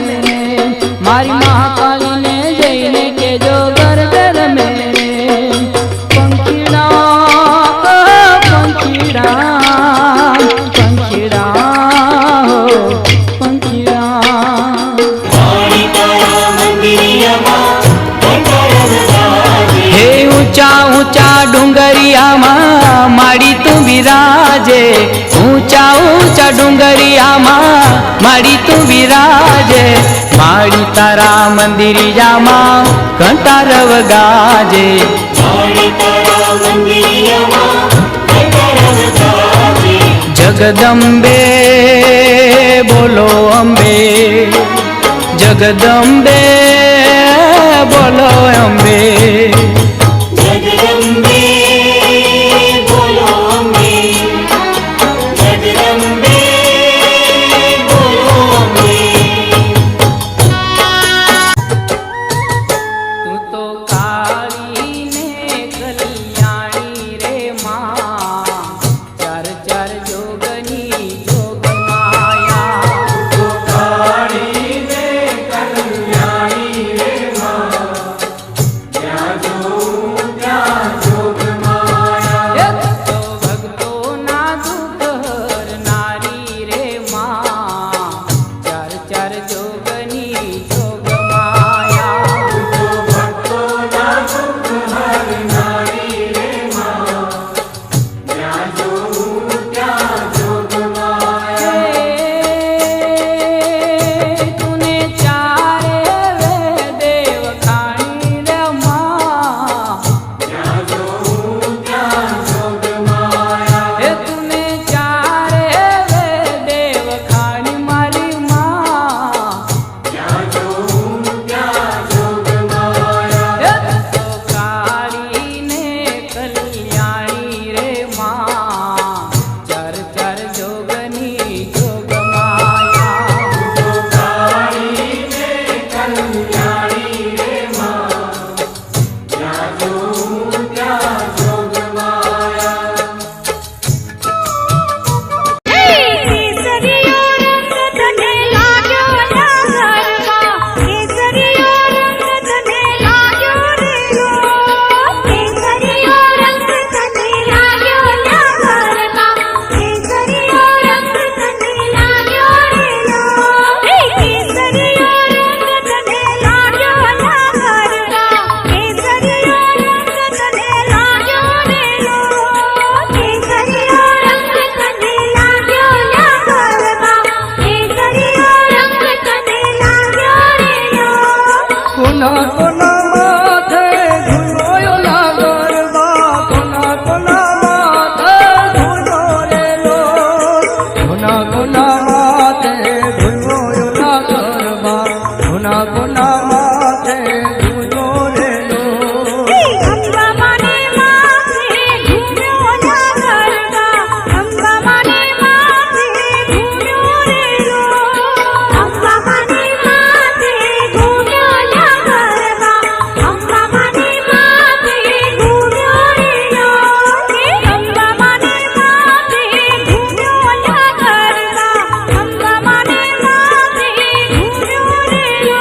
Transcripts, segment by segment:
મેરે મારી મહાકાળીને જઈને કેજો ગરદર મેરે પંખીડા પંખીડા પંખીડા હો હે ઊંચા ઊંચા ડુંગરિયામાં માડી તું બિરાજે ઊંચા ઊંચા ડુંગરિયામાં માડી તું બિરાજે માડી તારા મંદિરિયામાં ઘંટારવ ગાજે જગદંબે બોલો અંબે જગદંબે બોલો અંબે જગદંબે બોલો અંબે જગદંબે બોલો અંબે તું તો કાળી ને કલ્યાણી રે માં ચાર ચાર જોગની જોગ માયા તો કાળી ને કલ્યાણી રે માં ત્યાં જોગ માયા તો ભક્તોના દુઃખ હરનારી રે માં ચાર ચાર જોગની જોગ માયા તો ભક્તોના દુઃખ હરનારી રે માં ત્યાં જોગ માયા તુને ચારે દેવ ખાણી રે માં ત્યાં જોગ માયા હે તુને ચારે દેવ ખાણી મારી માં ત્યાં જોગ માયા હે તો કાળી ને કલ્યાણી રે માં ચાર ચાર જોગની જોગ માયા તો કાળી ને કલ્યાણી રે માં ત્યાં જોગ માયા કેસરીયો રંગ તને લાગ્યો ના ઘરમાં કેસરીયો રંગ તને લાગ્યો રેલો કેસરીયો રંગ તને લાગ્યો ના ઘરમાં કેસરીયો રંગ તને લાગ્યો રેલો કેસરીયો રંગ તને લાગ્યો ના ઘરમાં કેસરીયો રંગ તને લાગ્યો રેલો કેસરીયો રંગ તને લાગ્યો ના ઘરમાં કેસરીયો રંગ તને લાગ્યો રેલો કોના કોના માથે ધૂળોયો ના ગરબા કોના કોના માથે ધૂળો રેલો કોના કોના માથે ધૂળોયો ના ગરબા કોના કોના માથે ધૂળો રેલો અંબા માને માથે ઘૂમ્યો ના ગરબા અંબા માને માથે ઘૂમ્યો રેલો અંબા માને માથે ઘૂમ્યો ના ગરબા અંબા માને માથે ઘૂમ્યો રેલો અંબા માને માથે ઘૂમ્યો ના ગરબા અંબા માને માથે ઘૂમ્યો રેલો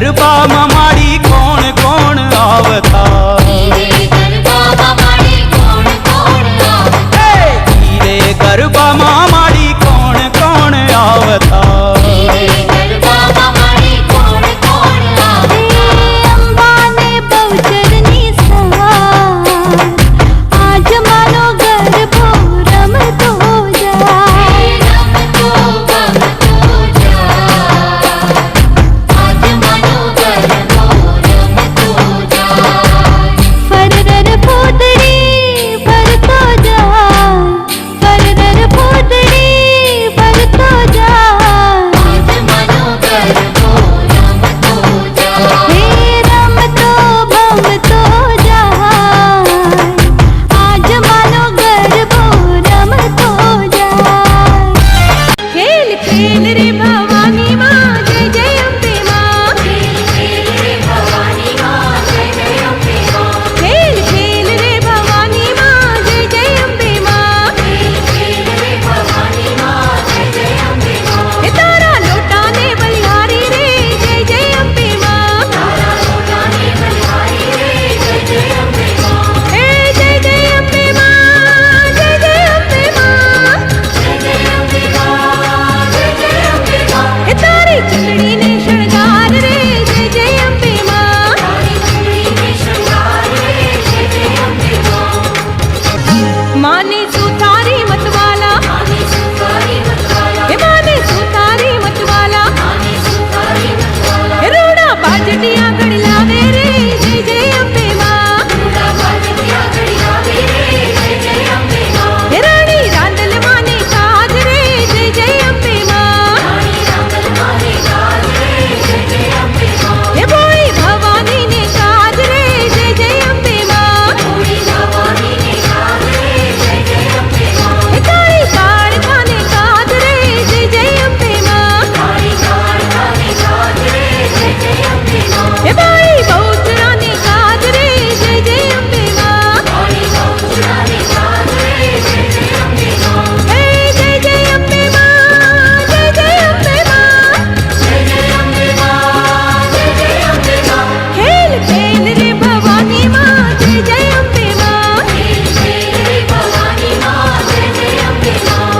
ગરબામાં માડી કોણ કોણ આવતા હીરે ગરબામાં માડી કોણ કોણ આવતા હીરે ગરબામાં માડી કોણ કોણ આવતા હીરે ગરબામાં માડી કોણ કોણ આવતા અંબાને બહુચરની સવાર આજ મારો ગરબો રમતો જાય રમતો ગમતો જા આજ મારો ગરબો રમતો જા ફરર ફૂદડી ફરતો જાય ફરર ફૂદડી ફરતો જાય આજ મારો ગરબો રમતો જા હે રમતો ભમતો જાય આજ મારો ગરબો રમતો જાય ખેલ ખેલ રે ભવાની માં જય જય અંબે માં ખેલ રે ભવાની માં જય જય અંબે માં ખેલ ખેલ રે ભવાની માં જય જય અંબે માં ખેલ રે ભવાની માં જય જય અંબે માં હે તારા લોટાને બલિહારી રે જય જય અંબે માં તારા લોટાને બલિહારી રે જય જય અંબે માં હે જય જય અંબે માં જય જય અંબે માં જય જય અંબે માં જય જય અંબે માં હે તારી ચૂંદડીને શણગાર રે જય જય અંબે માં તારી ચૂડીને શૃંગાર રે જય જય અંબે માં માને સુતારી મતવાલા આને સુતારી મતવાલા હે માને સુતારી મતવાલા આને સુતારી મતવાલા હે રોડા બાજટિયા ગળી લાવે રે જય જય અંબે માં રૂડા બાજટિયા ઘડી આવે રે જય જય અંબે માં હે રાણી રાંદલ માને કાજ રે જય જય અંબે માં રાણી રાંગલ માને કાજ રે જય જય અંબે માં હે ભોળી ભવાની ને કાજ રે જય જય અંબે માં થોડી જવાની ને કાજ રે જય જય અંબે માં હે તારી કાળખાને કાજ રે જય જય અંબે માં તારી કાળખાને કાજ રે જય જય અંબે માં હે ભાઈ બહુચરાને કાજ રે જય જય અંબે માં તારી બહુચરાને કાજ રે જય જય અંબે માં હે જય જય અંબે માં જય જય અંબે માં જય જય અંબે માં જય જય અંબે માં ખેલ ખેલ રે ભવાની માં જય જય અંબે માં ખેલ ખેલ રે ભવાની માં જય જય અંબે માં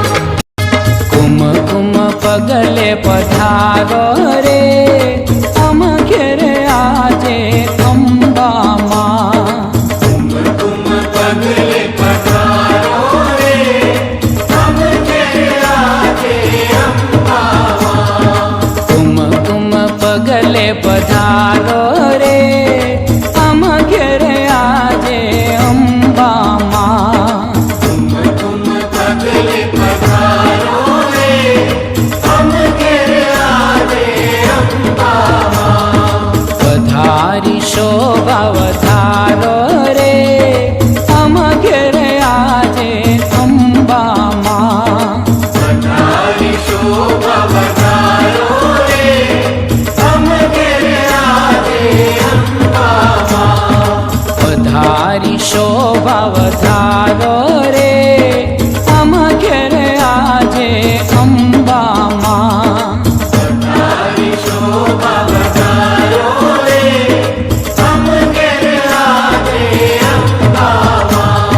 કુમ કુમ પગલે પધારો રે અમ ઘેર આજે અંબામાં કુમ કુમ પગલે પધારો રે અમ ઘેર આજે અંબામાં પધારી શોભા વધારો રે અમ ઘેર આજે અંબામાં પધારી શોભા વધારો રે અમ ઘેર આજે અંબામાં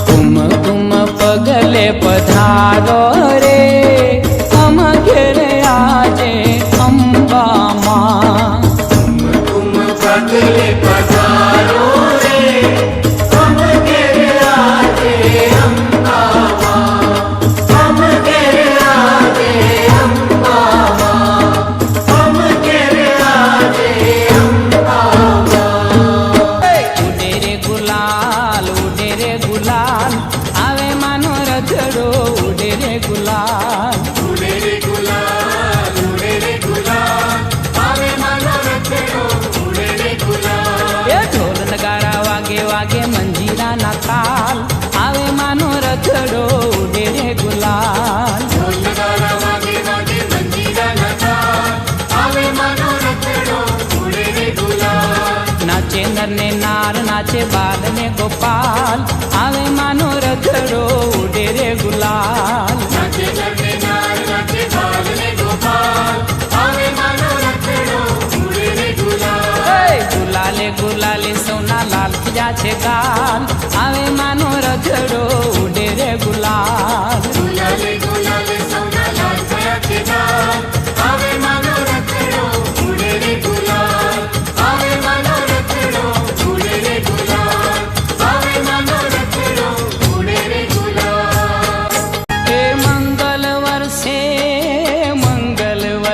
કુમ કુમ પગલે પધારો રે અમ ઘેર આજે અંબામાં ઉડે રે ગુલાલ ઉડે રે ગુલાલ આવે માનો રથડો ઉડે રે ગુલાલ એ ઢોલ નગારા વાગે વાગે મંજીરા ના તાલ આવે માનો રથડો ઉડે રે ગુલાલ નાચે નર ને નાર નાચે બાલ ને ગોપાલ આવે માનો રથડો ઉડે રે ગુલાલ નાચે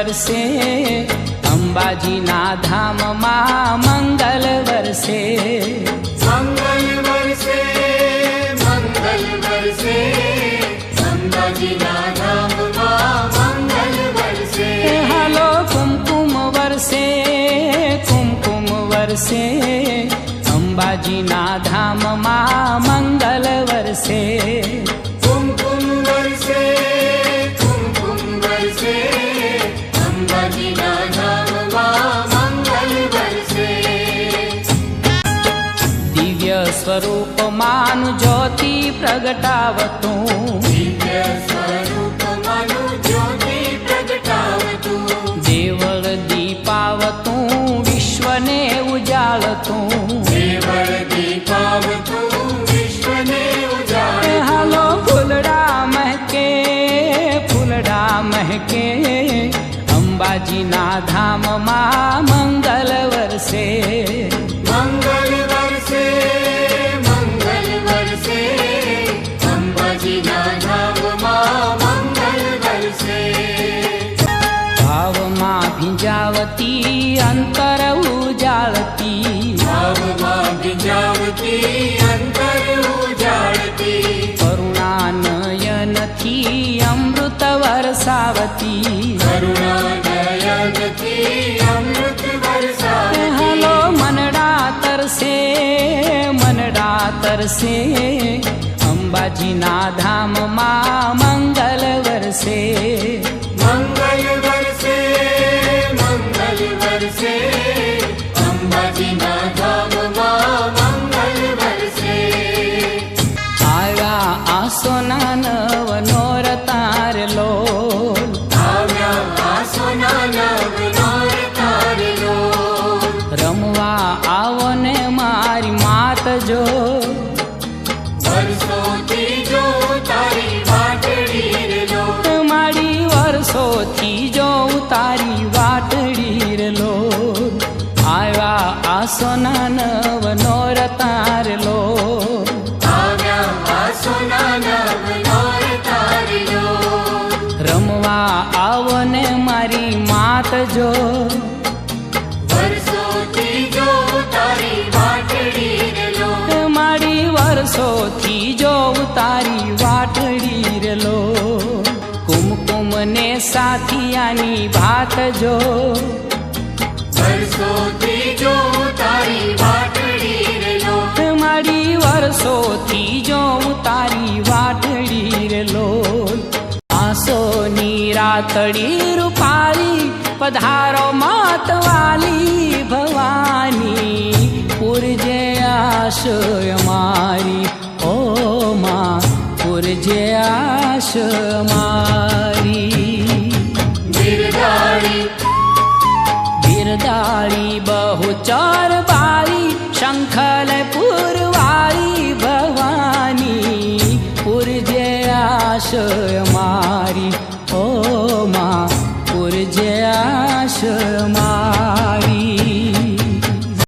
વરસે અંબાજીના ધામમાં મંગલ વરસે મંગલ વરસે મંગલ વરસે અંબાજીના ધામમાં મંગલ વરસે હાલો કુમકુમ વરસે કુમકુમ વરસે અંબાજીના ધામમાં મંગલ વરસે કુમકુમ વરસે કુમકુમ વરસે અંબાજીના ધામમાં મંગલ વરસે દિવ્ય સ્વરૂપમાનું જ્યોતિ પ્રગટાવતું દિવ્ય સ્વરૂપમાંનું જ્યોતિ પ્રગટાવતું દેવળ દીપાવતું વિશ્વને ઉજાળતું દેવળ દીપાવતું વિશ્વને ઉજાળે હાલો ફૂલડા મહેકે અંબાજીના ધામમાં મંગલ વરસે મંગલ વરસે મંગલ વરસે અંબાજીના ધામમાં મંગલ વરસે ભાવમાં ભીંજાવતી અંતર ઉજાળતી ભાવમાં ભીંજાવતી અંતર ઉજાળતી કરુણાનયનથી અમૃત વરસાવતી કરુણાનયનથી અમૃત વરસાવતી હાલો મનડા તરસે અંબાજીના ધામમાં મંગલ વરસે મંગલ વરસે મંગલ વરસે અંબાજીના ધામમાં મંગલ વરસે આવ્યા આસોના નવ નોરતાર લોલ આવ્યા આસોના નવ નોરતાર લોલ રમવા આવો ને મારી માત જો વર્ષોથી જો તારી વાટડી રે લોલ મારી વર્ષોથી જો તારી વાટડી રે લોલ આવ્યા આસોના નવ નોરતાર લોલ આવ્યા આસોના નવ નોરતાર લોલ રમવા આવો ને મારી માત જો વર્ષોથી જો તારી વાટડી રે લોલ મારી વર્ષોથી જો તારી વાટડી રેલો કુમકુમ ને સાથિયાની ભાત જો વર્ષોથી જો તારી વાટડી રે લોલ મારી વર્ષોથી જો તારી વાટડી રેલો આસોની રાતડી રૂપાળી પધારો માતવાલી ભવાની પૂરજે આશય મારી ઓ માં પૂરજે આશય મારી બિરદાળી બહુચર બાળી શંખલ પુરવાળી ભવાની પૂરજે આશય મારી ઓ માં પૂરજે આશય મારી